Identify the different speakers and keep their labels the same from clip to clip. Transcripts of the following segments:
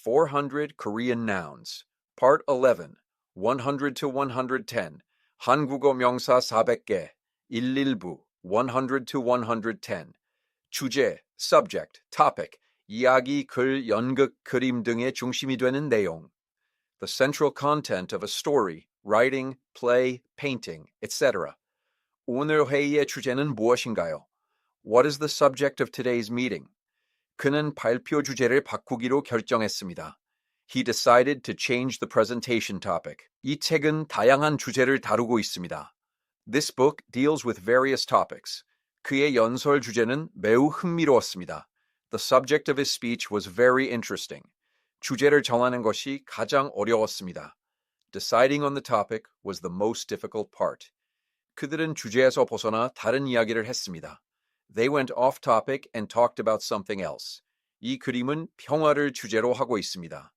Speaker 1: 400 Korean Nouns. Part 11. 100 to 110. 한국어 명사 400개. 1일부. 100 to 110. 주제, subject, topic, 이야기, 글, 연극, 그림 등의 중심이 되는 내용. The central content of a story, writing, play, painting, etc. 오늘 회의의 주제는 무엇인가요? What is the subject of today's meeting? 그는 발표 주제를 바꾸기로 결정했습니다. He decided to change the presentation topic. 이 책은 다양한 주제를 다루고 있습니다. This book deals with various topics. 그의 연설 주제는 매우 흥미로웠습니다. The subject of his speech was very interesting. 주제를 정하는 것이 가장 어려웠습니다. Deciding on the topic was the most difficult part. 그들은 주제에서 벗어나 다른 이야기를 했습니다. They went off topic and talked about something else. 이 그림은 평화를 주제로 하고 있습니다.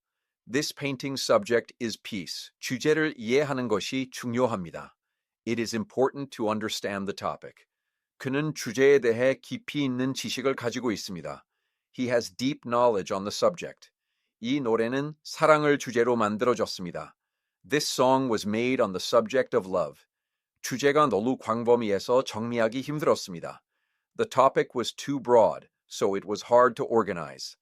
Speaker 1: This painting's subject is peace. 주제를 이해하는 것이 중요합니다. It is important to understand the topic. 그는 주제에 대해 깊이 있는 지식을 가지고 있습니다. He has deep knowledge on the subject. 이 노래는 사랑을 주제로 만들어졌습니다. This song was made on the subject of love. 주제가 너무 광범위해서 정리하기 힘들었습니다. The topic was too broad, so it was hard to organize.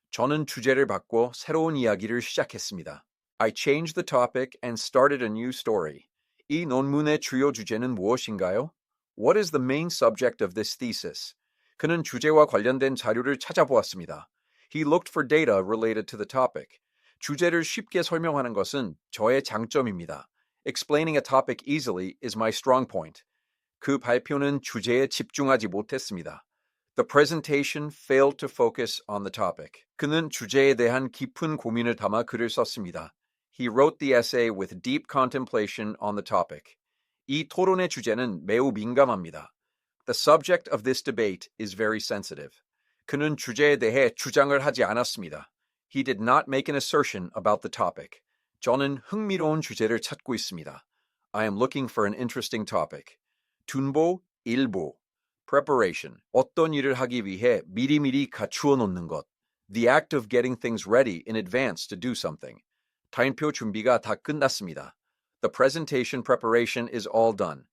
Speaker 1: 저는 주제를 바꿔 새로운 이야기를 시작했습니다. I changed the topic and started a new story. 이 논문의 주요 주제는 무엇인가요? What is the main subject of this thesis? 그는 주제와 관련된 자료를 찾아보았습니다. He looked for data related to the topic. 주제를 쉽게 설명하는 것은 저의 장점입니다. Explaining a topic easily is my strong point. 그 발표는 주제에 집중하지 못했습니다. The presentation failed to focus on the topic. 그는 주제에 대한 깊은 고민을 담아 글을 썼습니다. He wrote the essay with deep contemplation on the topic. 이 토론의 주제는 매우 민감합니다. The subject of this debate is very sensitive. 그는 주제에 대해 주장을 하지 않았습니다. He did not make an assertion about the topic. 저는 흥미로운 주제를 찾고 있습니다. I am looking for an interesting topic. 준보, 일보. Preparation. 어떤 일을 하기 위해 미리미리 갖추어 놓는 것. The act of getting things ready in advance to do something. 발표 준비가 다 끝났습니다. The presentation preparation is all done.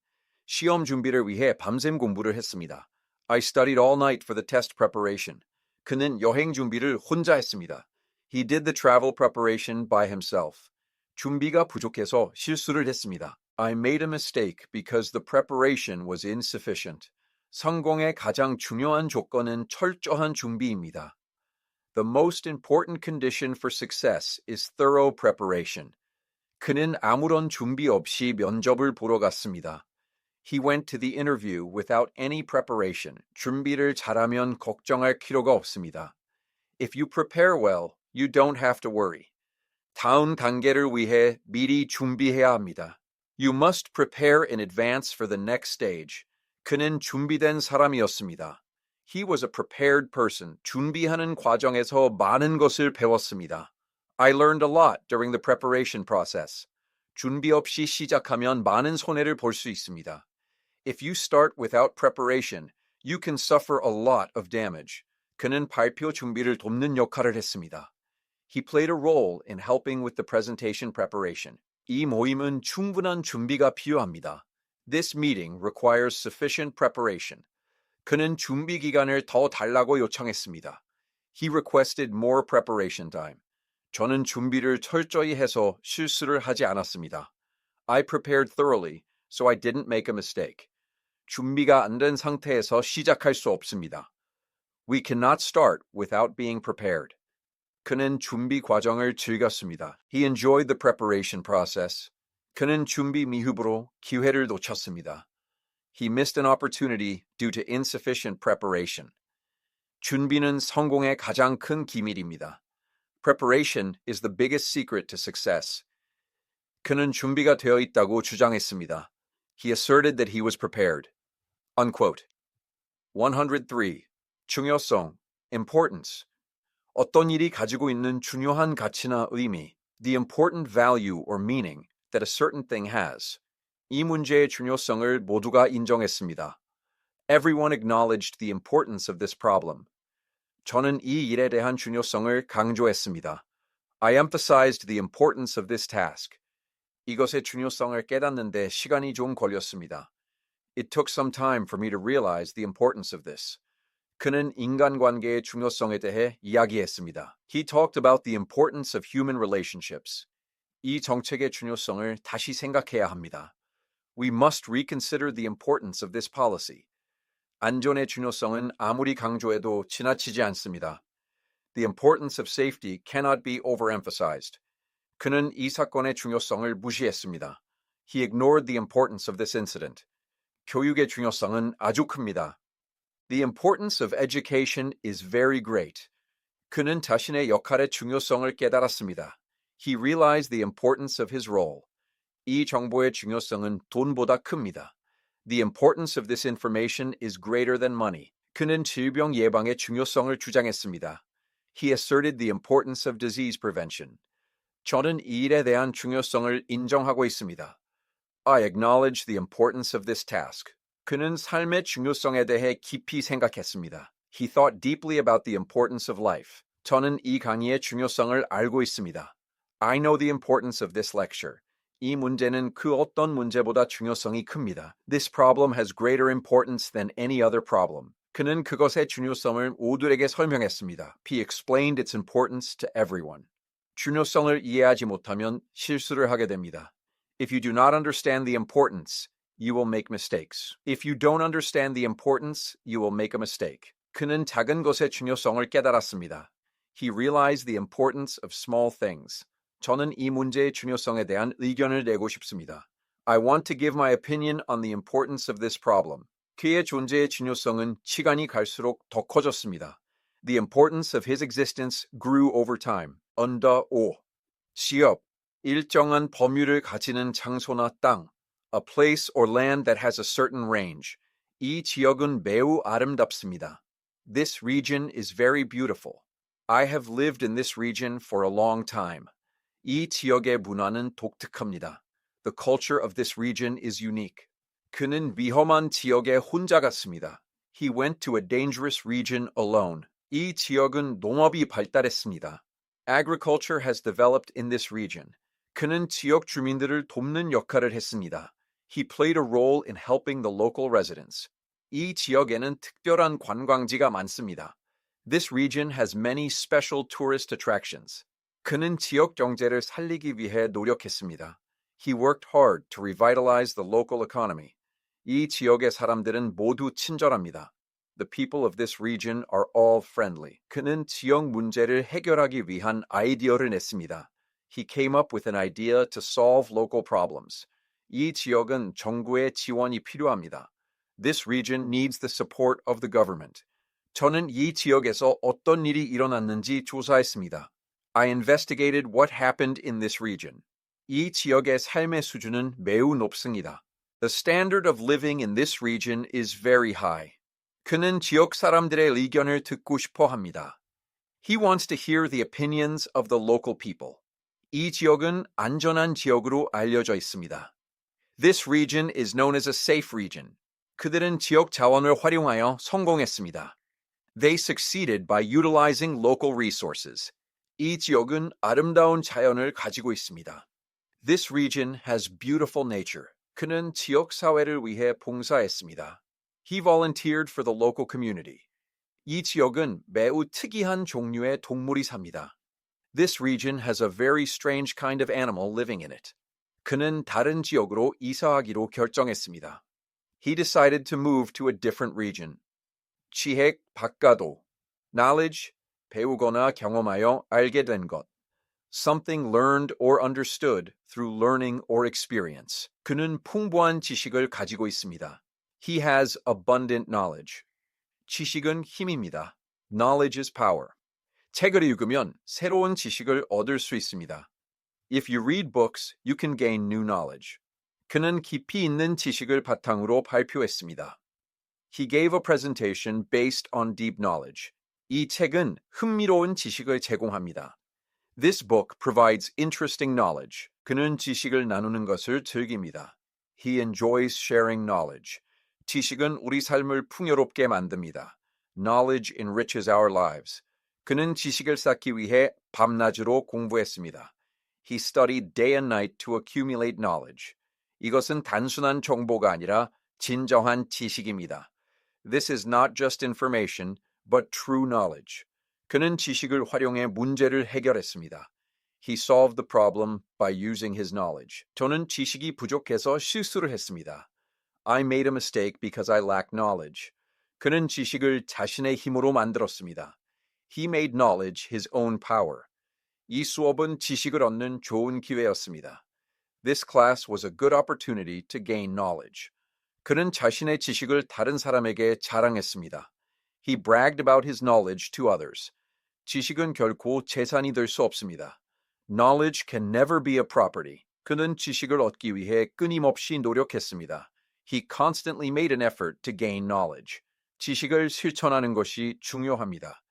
Speaker 1: 시험 준비를 위해 밤샘 공부를 했습니다. I studied all night for the test preparation. 그는 여행 준비를 혼자 했습니다. He did the travel preparation by himself. 준비가 부족해서 실수를 했습니다. I made a mistake because the preparation was insufficient. 성공의 가장 중요한 조건은 철저한 준비입니다. The most important condition for success is thorough preparation. 그는 아무런 준비 없이 면접을 보러 갔습니다. He went to the interview without any preparation. 준비를 잘하면 걱정할 필요가 없습니다. If you prepare well, you don't have to worry. 다음 단계를 위해 미리 준비해야 합니다. You must prepare in advance for the next stage. 그는 준비된 사람이었습니다. He was a prepared person. 준비하는 과정에서 많은 것을 배웠습니다. I learned a lot during the preparation process. 준비 없이 시작하면 많은 손해를 볼 수 있습니다. If you start without preparation, you can suffer a lot of damage. 그는 발표 준비를 돕는 역할을 했습니다. He played a role in helping with the presentation preparation. 이 모임은 충분한 준비가 필요합니다. This meeting requires sufficient preparation. 그는 준비 기간을 더 달라고 요청했습니다. He requested more preparation time. 저는 준비를 철저히 해서 실수를 하지 않았습니다. I prepared thoroughly, so I didn't make a mistake. 준비가 안 된 상태에서 시작할 수 없습니다. We cannot start without being prepared. 그는 준비 과정을 즐겼습니다. He enjoyed the preparation process. 그는 준비 미흡으로 기회를 놓쳤습니다. He missed an opportunity due to insufficient preparation. 준비는 성공의 가장 큰 기밀입니다. Preparation is the biggest secret to success. 그는 준비가 되어 있다고 주장했습니다. He asserted that he was prepared. Unquote. 103. 중요성, importance. 어떤 일이 가지고 있는 중요한 가치나 의미, the important value or meaning that a certain thing has. 이 문제의 중요성을 모두가 인정했습니다. Everyone acknowledged the importance of this problem. 저는 이 일에 대한 중요성을 강조했습니다. I emphasized the importance of this task. 이것의 중요성을 깨닫는데 시간이 좀 걸렸습니다. It took some time for me to realize the importance of this. 그는 인간관계의 중요성에 대해 이야기했습니다. He talked about the importance of human relationships. 이 정책의 중요성을 다시 생각해야 합니다. We must reconsider the importance of this policy. 안전의 중요성은 아무리 강조해도 지나치지 않습니다. The importance of safety cannot be overemphasized. 그는 이 사건의 중요성을 무시했습니다. He ignored the importance of this incident. 교육의 중요성은 아주 큽니다. The importance of education is very great. 그는 자신의 역할의 중요성을 깨달았습니다. He realized the importance of his role. 이 정보의 중요성은 돈보다 큽니다. The importance of this information is greater than money. 그는 질병 예방의 중요성을 주장했습니다. He asserted the importance of disease prevention. 저는 이 일에 대한 중요성을 인정하고 있습니다. I acknowledge the importance of this task. 그는 삶의 중요성에 대해 깊이 생각했습니다. He thought deeply about the importance of life. 저는 이 강의의 중요성을 알고 있습니다. I know the importance of this lecture. 이 문제는 그 어떤 문제보다 중요성이 큽니다. This problem has greater importance than any other problem. 그는 그것의 중요성을 모두에게 설명했습니다. He explained its importance to everyone. 중요성을 이해하지 못하면 실수를 하게 됩니다. If you do not understand the importance, you will make mistakes. If you don't understand the importance, you will make a mistake. 그는 작은 것의 중요성을 깨달았습니다. He realized the importance of small things. 저는 이 문제의 중요성에 대한 의견을 내고 싶습니다. I want to give my opinion on the importance of this problem. 그의 존재의 중요성은 시간이 갈수록 더 커졌습니다. The importance of his existence grew over time. Under 5. 시업, 일정한 범위를 가지는 장소나 땅. A place or land that has a certain range. 이 지역은 매우 아름답습니다. This region is very beautiful. I have lived in this region for a long time. 이 지역의 문화는 독특합니다. The culture of this region is unique. 그는 위험한 지역에 혼자 갔습니다. He went to a dangerous region alone. 이 지역은 농업이 발달했습니다. Agriculture has developed in this region. 그는 지역 주민들을 돕는 역할을 했습니다. He played a role in helping the local residents. 이 지역에는 특별한 관광지가 많습니다. This region has many special tourist attractions. 그는 지역 경제를 살리기 위해 노력했습니다. He worked hard to revitalize the local economy. 이 지역의 사람들은 모두 친절합니다. The people of this region are all friendly. 그는 지역 문제를 해결하기 위한 아이디어를 냈습니다. He came up with an idea to solve local problems. 이 지역은 정부의 지원이 필요합니다. This region needs the support of the government. 저는 이 지역에서 어떤 일이 일어났는지 조사했습니다. I investigated what happened in this region. 이 지역의 삶의 수준은 매우 높습니다. The standard of living in this region is very high. 그는 지역 사람들의 의견을 듣고 싶어 합니다. He wants to hear the opinions of the local people. 이 지역은 안전한 지역으로 알려져 있습니다. This region is known as a safe region. 그들은 지역 자원을 활용하여 성공했습니다. They succeeded by utilizing local resources. 이 지역은 아름다운 자연을 가지고 있습니다. This region has beautiful nature. 그는 지역 사회를 위해 봉사했습니다. He volunteered for the local community. 이 지역은 매우 특이한 종류의 동물이 삽니다. This region has a very strange kind of animal living in it. 그는 다른 지역으로 이사하기로 결정했습니다. He decided to move to a different region. 지식, 박가도. Knowledge, 배우거나 경험하여 알게 된 것. Something learned or understood through learning or experience. 그는 풍부한 지식을 가지고 있습니다. He has abundant knowledge. 지식은 힘입니다. Knowledge is power. 책을 읽으면 새로운 지식을 얻을 수 있습니다. If you read books, you can gain new knowledge. 그는 깊이 있는 지식을 바탕으로 발표했습니다. He gave a presentation based on deep knowledge. 이 책은 흥미로운 지식을 제공합니다. This book provides interesting knowledge. 그는 지식을 나누는 것을 즐깁니다. He enjoys sharing knowledge. 지식은 우리 삶을 풍요롭게 만듭니다. Knowledge enriches our lives. 그는 지식을 쌓기 위해 밤낮으로 공부했습니다. He studied day and night to accumulate knowledge. 이것은 단순한 정보가 아니라 진정한 지식입니다. This is not just information, but true knowledge. 그는 지식을 활용해 문제를 해결했습니다. He solved the problem by using his knowledge. 저는 지식이 부족해서 실수를 했습니다. I made a mistake because I lacked knowledge. 그는 지식을 자신의 힘으로 만들었습니다. He made knowledge his own power. 이 수업은 지식을 얻는 좋은 기회였습니다. This class was a good opportunity to gain knowledge. 그는 자신의 지식을 다른 사람에게 자랑했습니다. He bragged about his knowledge to others. 지식은 결코 재산이 될 수 없습니다. Knowledge can never be a property. 그는 지식을 얻기 위해 끊임없이 노력했습니다. He constantly made an effort to gain knowledge. 지식을 실천하는 것이 중요합니다.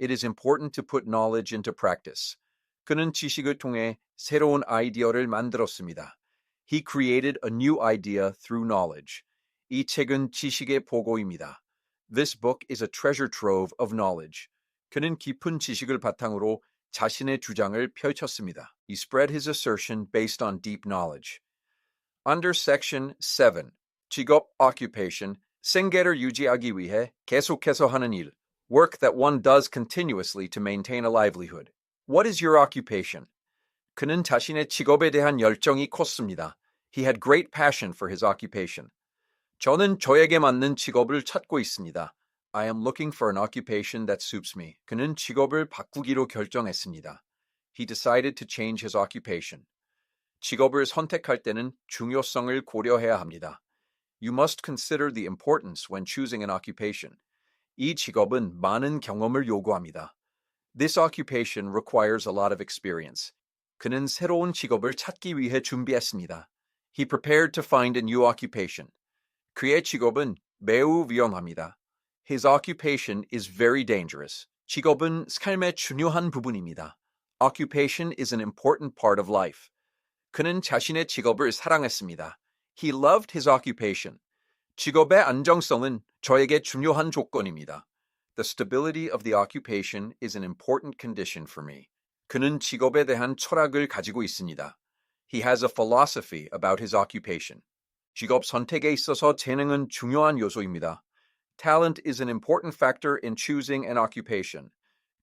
Speaker 1: It is important to put knowledge into practice. 그는 지식을 통해 새로운 아이디어를 만들었습니다. He created a new idea through knowledge. 이 책은 지식의 보고입니다. This book is a treasure trove of knowledge. 그는 깊은 지식을 바탕으로 자신의 주장을 펼쳤습니다. He spread his assertion based on deep knowledge. Under section 7, 직업, occupation, 생계를 유지하기 위해 계속해서 하는 일, work that one does continuously to maintain a livelihood. What is your occupation? 그는 자신의 직업에 대한 열정이 컸습니다. He had great passion for his occupation. 저는 저에게 맞는 직업을 찾고 있습니다. I am looking for an occupation that suits me. 그는 직업을 바꾸기로 결정했습니다. He decided to change his occupation. 직업을 선택할 때는 중요성을 고려해야 합니다. You must consider the importance when choosing an occupation. 이 직업은 많은 경험을 요구합니다. This occupation requires a lot of experience. 그는 새로운 직업을 찾기 위해 준비했습니다. He prepared to find a new occupation. 그의 직업은 매우 위험합니다. His occupation is very dangerous. 직업은 삶의 중요한 부분입니다. Occupation is an important part of life. 그는 자신의 직업을 사랑했습니다. He loved his occupation. 직업의 안정성은 저에게 중요한 조건입니다. The stability of the occupation is an important condition for me. 그는 직업에 대한 철학을 가지고 있습니다. He has a philosophy about his occupation. 직업 선택에 있어서 재능은 중요한 요소입니다. Talent is an important factor in choosing an occupation.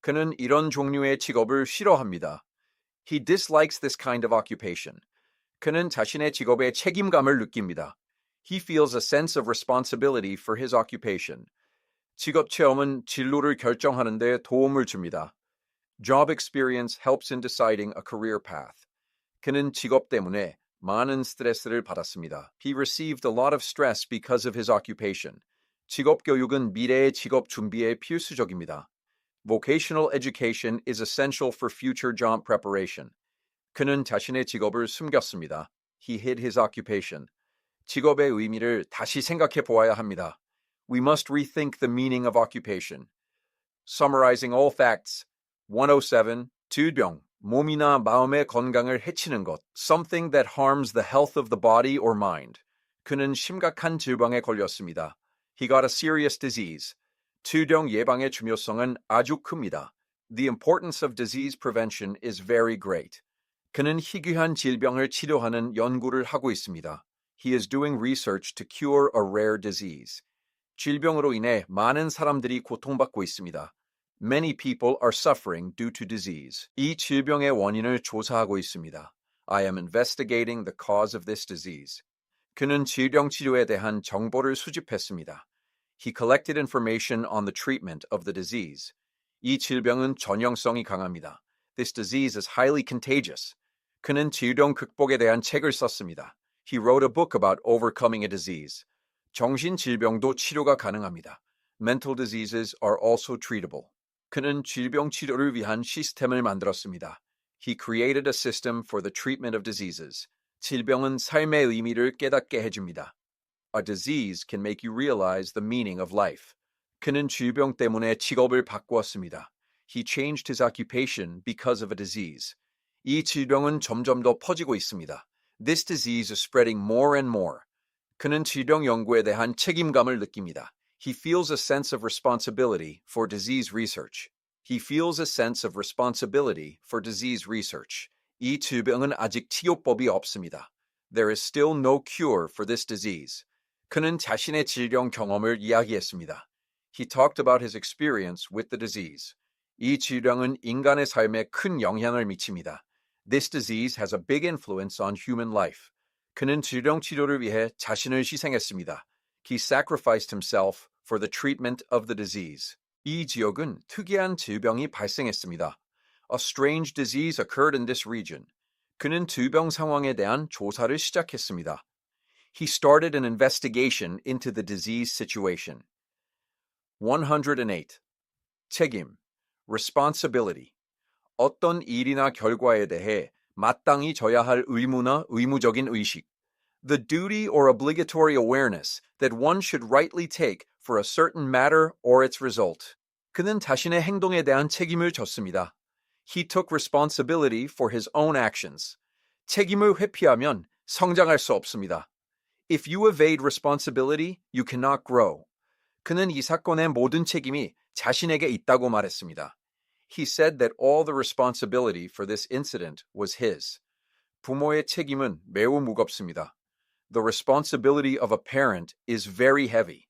Speaker 1: 그는 이런 종류의 직업을 싫어합니다. He dislikes this kind of occupation. 그는 자신의 직업에 책임감을 느낍니다. He feels a sense of responsibility for his occupation. 직업 체험은 진로를 결정하는 데 도움을 줍니다. Job experience helps in deciding a career path. 그는 직업 때문에 많은 스트레스를 받았습니다. He received a lot of stress because of his occupation. 직업 교육은 미래의 직업 준비에 필수적입니다. Vocational education is essential for future job preparation. 그는 자신의 직업을 숨겼습니다. He hid his occupation. 직업의 의미를 다시 생각해 보아야 합니다. We must rethink the meaning of occupation. Summarizing all facts. 107. 질병, 몸이나 마음의 건강을 해치는 것. Something that harms the health of the body or mind. 그는 심각한 질병에 걸렸습니다. He got a serious disease. 질병 예방의 중요성은 아주 큽니다. The importance of disease prevention is very great. 그는 희귀한 질병을 치료하는 연구를 하고 있습니다. He is doing research to cure a rare disease. 질병으로 인해 많은 사람들이 고통받고 있습니다. Many people are suffering due to disease. 이 질병의 원인을 조사하고 있습니다. I am investigating the cause of this disease. 그는 질병 치료에 대한 정보를 수집했습니다. He collected information on the treatment of the disease. 이 질병은 전염성이 강합니다. This disease is highly contagious. 그는 질병 극복에 대한 책을 썼습니다. He wrote a book about overcoming a disease. 정신 질병도 치료가 가능합니다. Mental diseases are also treatable. 그는 질병 치료를 위한 시스템을 만들었습니다. He created a system for the treatment of diseases. 질병은 삶의 의미를 깨닫게 해줍니다. A disease can make you realize the meaning of life. 그는 질병 때문에 직업을 바꾸었습니다. He changed his occupation because of a disease. 이 질병은 점점 더 퍼지고 있습니다. This disease is spreading more and more. 그는 질병 연구에 대한 책임감을 느낍니다. He feels a sense of responsibility for disease research. He feels a sense of responsibility for disease research. 이 질병은 아직 치료법이 없습니다. There is still no cure for this disease. 그는 자신의 질병 경험을 이야기했습니다. He talked about his experience with the disease. 이 질병은 인간의 삶에 큰 영향을 미칩니다. This disease has a big influence on human life. 그는 질병 치료를 위해 자신을 희생했습니다. He sacrificed himself for the treatment of the disease. 이 지역은 특이한 질병이 발생했습니다. A strange disease occurred in this region. 그는 질병 상황에 대한 조사를 시작했습니다. He started an investigation into the disease situation. 108. 책임, responsibility. 어떤 일이나 결과에 대해 마땅히 져야 할 의무나 의무적인 의식. The duty or obligatory awareness that one should rightly take for a certain matter or its result. 그는 자신의 행동에 대한 책임을 졌습니다. He took responsibility for his own actions. 책임을 회피하면 성장할 수 없습니다. If you evade responsibility, you cannot grow. 그는 이 사건의 모든 책임이 자신에게 있다고 말했습니다. He said that all the responsibility for this incident was his. 부모의 책임은 매우 무겁습니다. The responsibility of a parent is very heavy.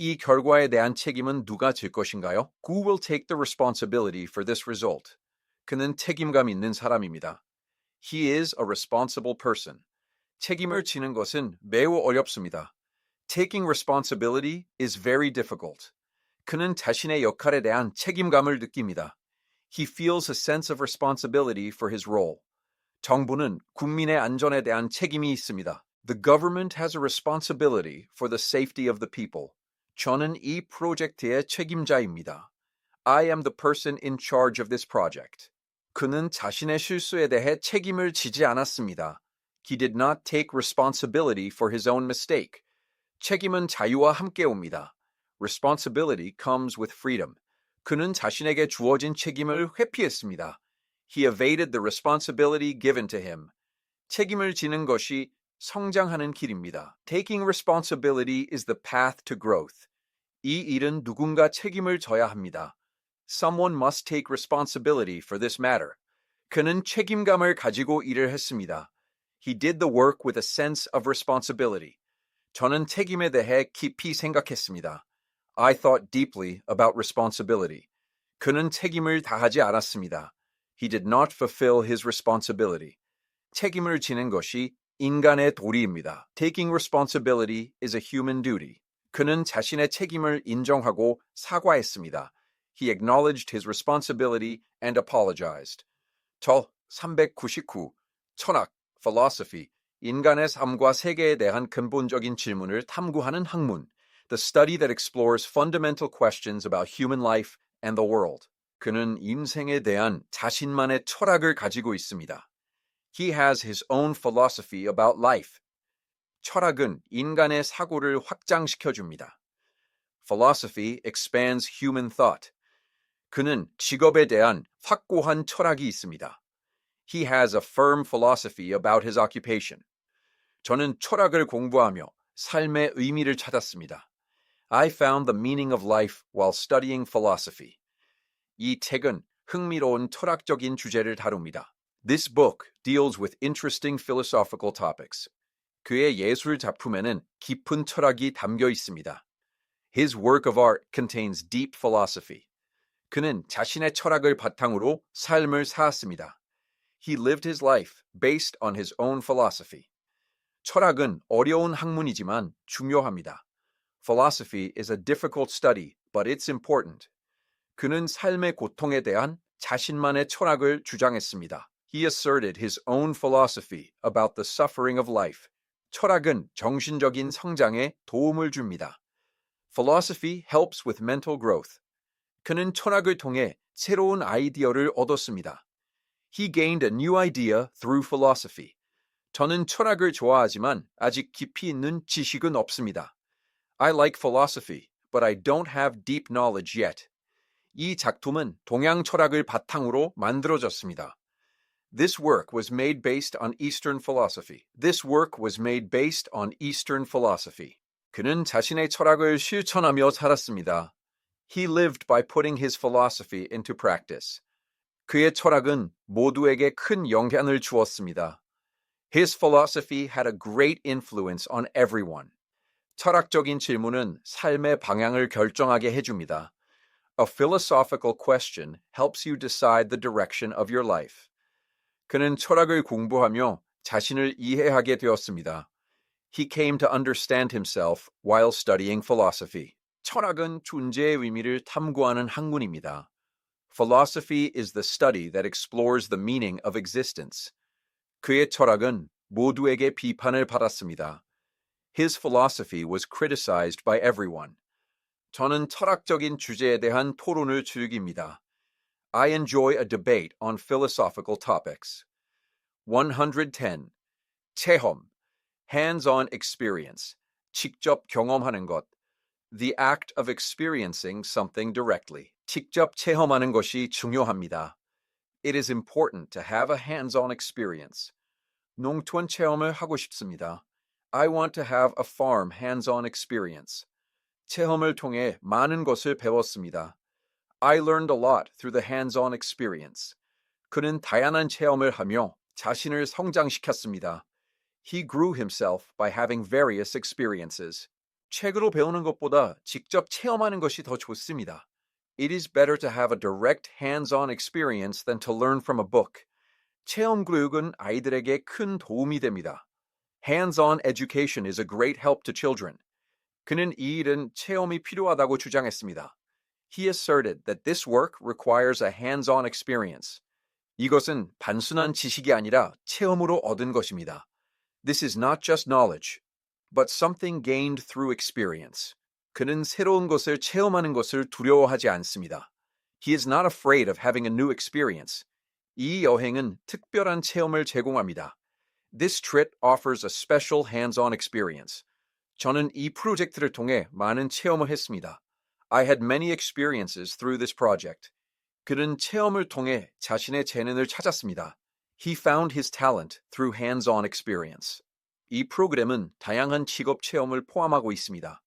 Speaker 1: 이 결과에 대한 책임은 누가 질 것인가요? Who will take the responsibility for this result? 그는 책임감 있는 사람입니다. He is a responsible person. 책임을 지는 것은 매우 어렵습니다. Taking responsibility is very difficult. 그는 자신의 역할에 대한 책임감을 느낍니다. He feels a sense of responsibility for his role. 정부는 국민의 안전에 대한 책임이 있습니다. The government has a responsibility for the safety of the people. 저는 이 프로젝트의 책임자입니다. I am the person in charge of this project. 그는 자신의 실수에 대해 책임을 지지 않았습니다. He did not take responsibility for his own mistake. 책임은 자유와 함께 옵니다. Responsibility comes with freedom. 그는 자신에게 주어진 책임을 회피했습니다. He evaded the responsibility given to him. 책임을 지는 것이 성장하는 길입니다. Taking responsibility is the path to growth. 이 일은 누군가 책임을 져야 합니다. Someone must take responsibility for this matter. 그는 책임감을 가지고 일을 했습니다. He did the work with a sense of responsibility. 저는 책임에 대해 깊이 생각했습니다. I thought deeply about responsibility. 그는 책임을 다하지 않았습니다. He did not fulfill his responsibility. 책임을 지는 것이 인간의 도리입니다. Taking responsibility is a human duty. 그는 자신의 책임을 인정하고 사과했습니다. He acknowledged his responsibility and apologized. 399. 철학, philosophy. 인간의 삶과 세계에 대한 근본적인 질문을 탐구하는 학문. The study that explores fundamental questions about human life and the world. 그는 인생에 대한 자신만의 철학을 가지고 있습니다. He has his own philosophy about life. 철학은 인간의 사고를 확장시켜줍니다. Philosophy expands human thought. 그는 직업에 대한 확고한 철학이 있습니다. He has a firm philosophy about his occupation. 저는 철학을 공부하며 삶의 의미를 찾았습니다. I found the meaning of life while studying philosophy. 이 책은 흥미로운 철학적인 주제를 다룹니다. This book deals with interesting philosophical topics. 그의 예술 작품에는 깊은 철학이 담겨 있습니다. His work of art contains deep philosophy. 그는 자신의 철학을 바탕으로 삶을 살았습니다. He lived his life based on his own philosophy. 철학은 어려운 학문이지만 중요합니다. Philosophy is a difficult study, but it's important. 그는 삶의 고통에 대한 자신만의 철학을 주장했습니다. He asserted his own philosophy about the suffering of life. 철학은 정신적인 성장에 도움을 줍니다. Philosophy helps with mental growth. 그는 철학을 통해 새로운 아이디어를 얻었습니다. He gained a new idea through philosophy. 저는 철학을 좋아하지만 아직 깊이 있는 지식은 없습니다. I like philosophy, but I don't have deep knowledge yet. 이 작품은 동양 철학을 바탕으로 만들어졌습니다. This work was made based on Eastern philosophy. This work was made based on Eastern philosophy. 그는 자신의 철학을 실천하며 살았습니다. He lived by putting his philosophy into practice. 그의 철학은 모두에게 큰 영향을 주었습니다. His philosophy had a great influence on everyone. 철학적인 질문은 삶의 방향을 결정하게 해줍니다. A philosophical question helps you decide the direction of your life. 그는 철학을 공부하며 자신을 이해하게 되었습니다. He came to understand himself while studying philosophy. 철학은 존재의 의미를 탐구하는 학문입니다. Philosophy is the study that explores the meaning of existence. 그의 철학은 모두에게 비판을 받았습니다. His philosophy was criticized by everyone. 저는 철학적인 주제에 대한 토론을 즐깁니다. I enjoy a debate on philosophical topics. 110. 체험, hands-on experience, 직접 경험하는 것. The act of experiencing something directly. 직접 체험하는 것이 중요합니다. It is important to have a hands-on experience. 농촌 체험을 하고 싶습니다. I want to have a farm hands-on experience. 체험을 통해 많은 것을 배웠습니다. I learned a lot through the hands-on experience. 그는 다양한 체험을 하며 자신을 성장시켰습니다. He grew himself by having various experiences. 책으로 배우는 것보다 직접 체험하는 것이 더 좋습니다. It is better to have a direct hands-on experience than to learn from a book. 체험 교육은 아이들에게 큰 도움이 됩니다. Hands-on education is a great help to children. 그는 이 일은 체험이 필요하다고 주장했습니다. He asserted that this work requires a hands-on experience. 이것은 단순한 지식이 아니라 체험으로 얻은 것입니다. This is not just knowledge, but something gained through experience. 그는 새로운 것을 체험하는 것을 두려워하지 않습니다. He is not afraid of having a new experience. 이 여행은 특별한 체험을 제공합니다. This trip offers a special hands-on experience. 저는 이 프로젝트를 통해 많은 체험을 했습니다. I had many experiences through this project. 그는 체험을 통해 자신의 재능을 찾았습니다. He found his talent through hands-on experience. 이 프로그램은 다양한 직업 체험을 포함하고 있습니다.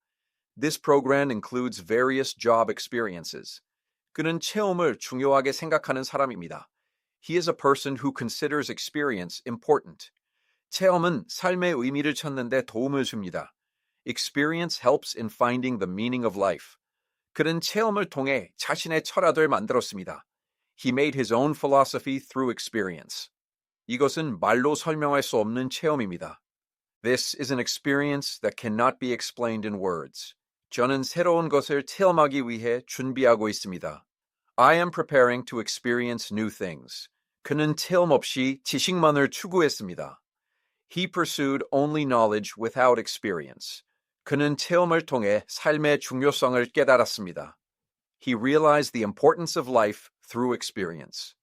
Speaker 1: This program includes various job experiences. 그는 체험을 중요하게 생각하는 사람입니다. He is a person who considers experience important. 체험은 삶의 의미를 찾는 데 도움을 줍니다. Experience helps in finding the meaning of life. 그는 체험을 통해 자신의 철학을 만들었습니다. He made his own philosophy through experience. 이것은 말로 설명할 수 없는 체험입니다. This is an experience that cannot be explained in words. 저는 새로운 것을 체험하기 위해 준비하고 있습니다. I am preparing to experience new things. 그는 체험 없이 지식만을 추구했습니다. He pursued only knowledge without experience. 그는 체험을 통해 삶의 중요성을 깨달았습니다. He realized the importance of life through experience.